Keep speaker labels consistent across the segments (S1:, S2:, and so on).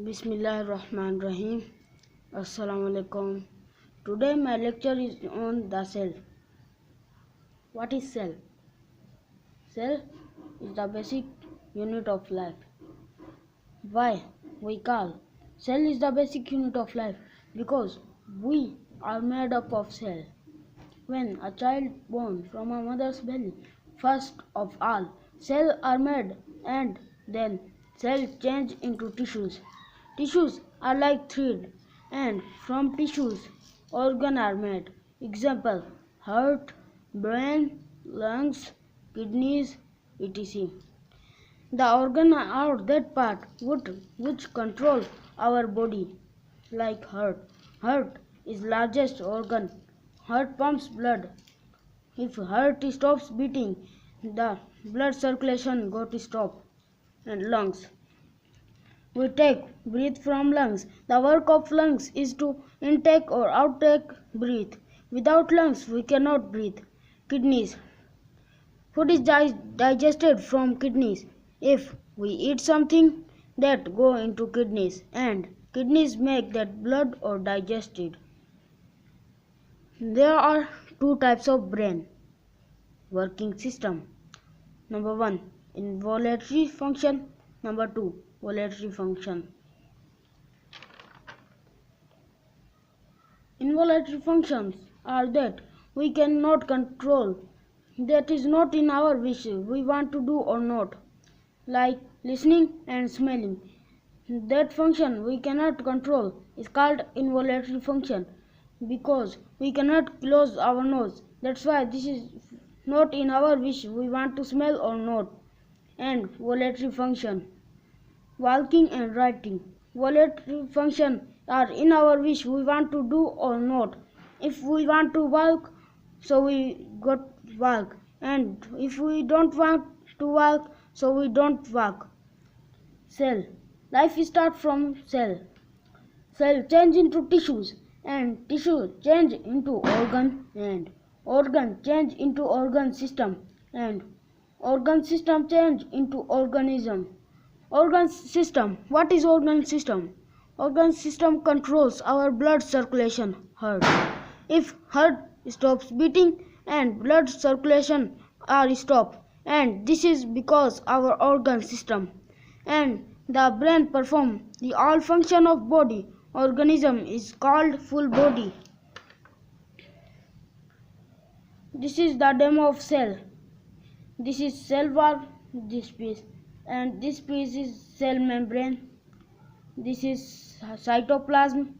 S1: Bismillahirrahmanirrahim. Assalamu alaikum. Today my lecture is on the cell. What is cell? Cell is the basic unit of life. Why we call cell is the basic unit of life? Because we are made up of cell. When a child born from a mother's belly, first of all, cells are made and then cells change into tissues. Tissues are like thread and from tissues organs are made. Example, heart, brain, lungs, kidneys, etc. The organs are that part which control our body, like heart. Heart is largest organ. Heart pumps blood. If heart stops beating, the blood circulation got stop. And lungs. We take breath from lungs. The work of lungs is to intake or outtake breath. Without lungs, we cannot breathe. Kidneys. Food is digested from kidneys. If we eat something, that go into kidneys, and kidneys make that blood or digested. There are two types of brain working system. Number 1, involuntary function. Number 2, voluntary function. Involuntary functions are that we cannot control, that is not in our wish, we want to do or not, like listening and smelling. That function we cannot control is called involuntary function because we cannot close our nose. That's why this is not in our wish, we want to smell or not. And voluntary function, walking and writing. Voluntary function are in our wish, we want to do or not. If we want to walk, so we got walk, and if we don't want to walk, so we don't walk. Cell. Life starts from cell. Cell change into tissues, and tissue change into organ, and organ change into organ system, and organ system change into organism. Organ system. What is organ system? Organ system controls our blood circulation. Heart. If heart stops beating and blood circulation are stopped, and this is because our organ system. And the brain perform the all function of body. Organism is called full body. This is the demo of cell. This is cell wall, this piece, and this piece is cell membrane. This is cytoplasm,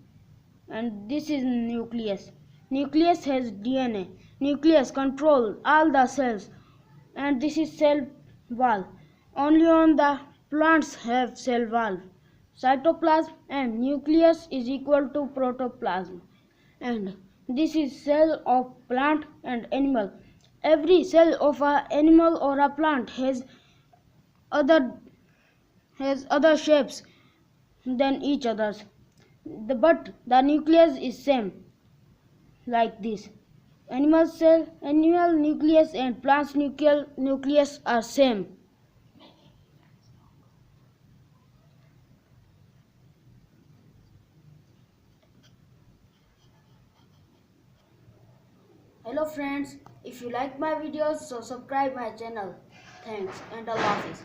S1: and this is nucleus. Nucleus has DNA. Nucleus control all the cells, and this is cell wall. Only on the plants have cell wall. Cytoplasm and nucleus is equal to protoplasm, and this is cell of plant and animal. Every cell of an animal or a plant other has other shapes than each others, but the nucleus is same, like this. Animal cell, animal nucleus and plants nucleus are same. Hello friends, if you like my videos, so subscribe my channel. Thanks and Allah Hafiz.